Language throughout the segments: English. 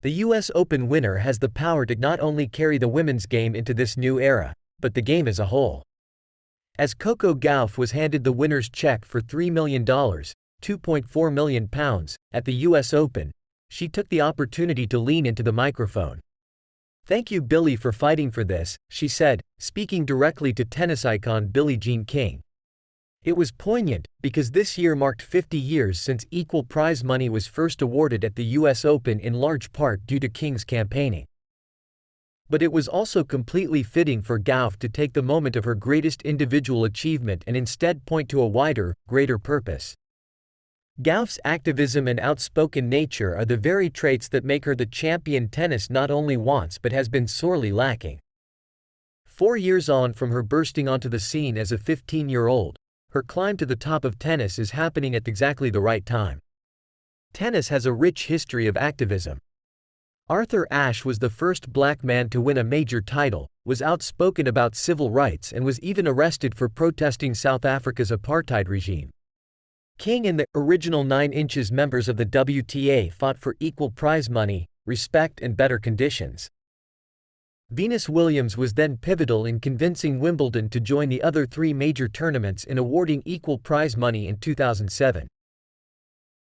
The US Open winner has the power to not only carry the women's game into this new era, but the game as a whole. As Coco Gauff was handed the winner's check for $3 million, £2.4 million, at the US Open, she took the opportunity to lean into the microphone. "Thank you, Billie, for fighting for this," she said, speaking directly to tennis icon Billie Jean King. It was poignant, because this year marked 50 years since equal prize money was first awarded at the US Open, in large part due to King's campaigning. But it was also completely fitting for Gauff to take the moment of her greatest individual achievement and instead point to a wider, greater purpose. Gauff's activism and outspoken nature are the very traits that make her the champion tennis not only wants but has been sorely lacking. 4 years on from her bursting onto the scene as a 15-year-old, her climb to the top of tennis is happening at exactly the right time. Tennis has a rich history of activism. Arthur Ashe was the first black man to win a major title, was outspoken about civil rights, and was even arrested for protesting South Africa's apartheid regime. King and the original 9 Inches members of the WTA fought for equal prize money, respect, and better conditions. Venus Williams was then pivotal in convincing Wimbledon to join the other 3 major tournaments in awarding equal prize money in 2007.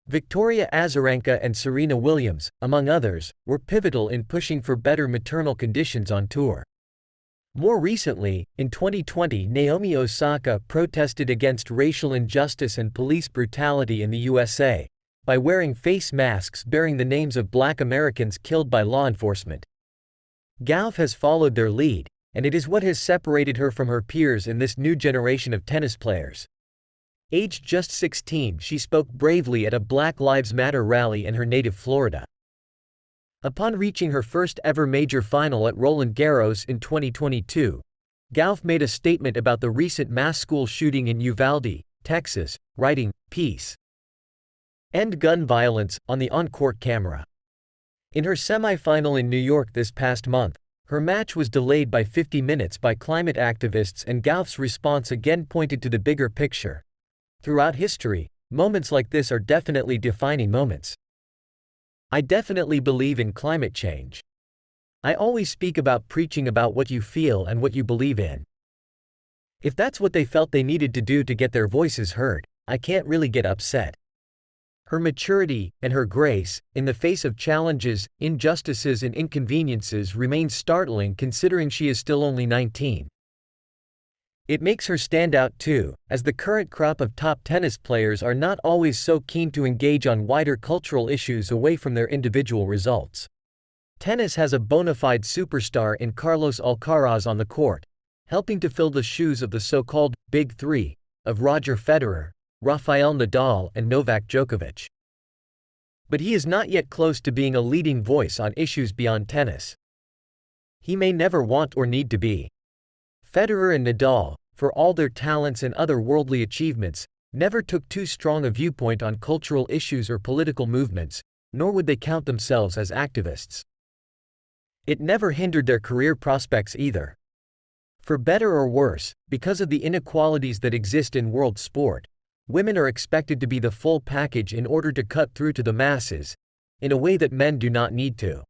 Victoria Azarenka and Serena Williams, among others, were pivotal in pushing for better maternal conditions on tour. More recently, in 2020, Naomi Osaka protested against racial injustice and police brutality in the USA by wearing face masks bearing the names of Black Americans killed by law enforcement. Gauff has followed their lead, and it is what has separated her from her peers in this new generation of tennis players. Aged just 16, she spoke bravely at a Black Lives Matter rally in her native Florida. Upon reaching her first ever major final at Roland Garros in 2022, Gauff made a statement about the recent mass school shooting in Uvalde, Texas, writing, "Peace. End gun violence," on the on-court camera. In her semi-final in New York this past month, her match was delayed by 50 minutes by climate activists, and Gauff's response again pointed to the bigger picture. Throughout history, moments like this are definitely defining moments. "I definitely believe in climate change. I always speak about preaching about what you feel and what you believe in. If that's what they felt they needed to do to get their voices heard, I can't really get upset." Her maturity and her grace, in the face of challenges, injustices, and inconveniences, remains startling considering she is still only 19. It makes her stand out too, as the current crop of top tennis players are not always so keen to engage on wider cultural issues away from their individual results. Tennis has a bona fide superstar in Carlos Alcaraz on the court, helping to fill the shoes of the so-called Big Three of Roger Federer, Rafael Nadal, and Novak Djokovic. But he is not yet close to being a leading voice on issues beyond tennis. He may never want or need to be. Federer and Nadal, for all their talents and other worldly achievements, never took too strong a viewpoint on cultural issues or political movements, nor would they count themselves as activists. It never hindered their career prospects either. For better or worse, because of the inequalities that exist in world sport, women are expected to be the full package in order to cut through to the masses, in a way that men do not need to.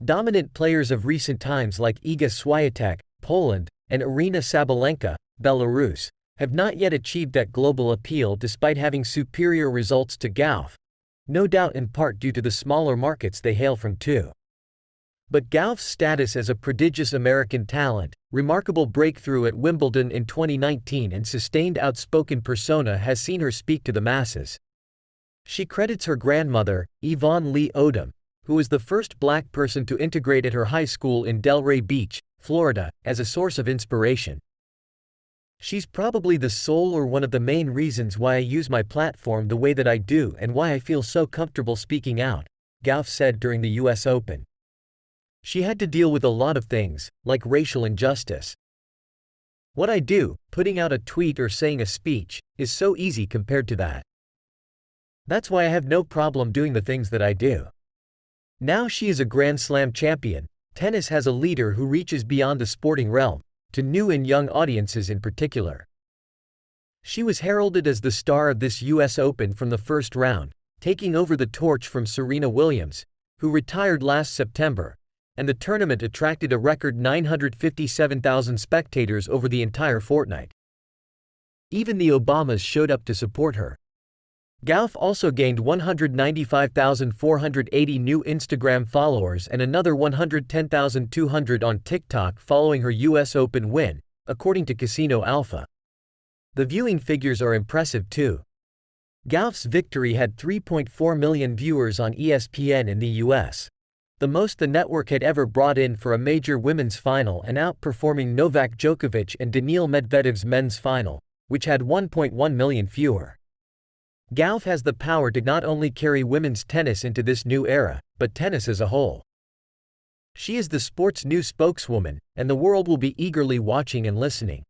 Dominant players of recent times like Iga Swiatek, Poland, and Aryna Sabalenka, Belarus, have not yet achieved that global appeal despite having superior results to Gauff, no doubt in part due to the smaller markets they hail from too. But Gauff's status as a prodigious American talent, remarkable breakthrough at Wimbledon in 2019, and sustained outspoken persona has seen her speak to the masses. She credits her grandmother, Yvonne Lee Odom, who was the first black person to integrate at her high school in Delray Beach, Florida, as a source of inspiration. "She's probably the sole or one of the main reasons why I use my platform the way that I do and why I feel so comfortable speaking out," Gauff said during the US Open. "She had to deal with a lot of things, like racial injustice. What I do, putting out a tweet or saying a speech, is so easy compared to that. That's why I have no problem doing the things that I do." Now she is a Grand Slam champion. Tennis has a leader who reaches beyond the sporting realm, to new and young audiences in particular. She was heralded as the star of this US Open from the first round, taking over the torch from Serena Williams, who retired last September, and the tournament attracted a record 957,000 spectators over the entire fortnight. Even the Obamas showed up to support her. Gauff also gained 195,480 new Instagram followers and another 110,200 on TikTok following her US Open win, according to Casino Alpha. The viewing figures are impressive too. Gauff's victory had 3.4 million viewers on ESPN in the US, the most the network had ever brought in for a major women's final, and outperforming Novak Djokovic and Daniil Medvedev's men's final, which had 1.1 million fewer. Gauff has the power to not only carry women's tennis into this new era, but tennis as a whole. She is the sport's new spokeswoman, and the world will be eagerly watching and listening.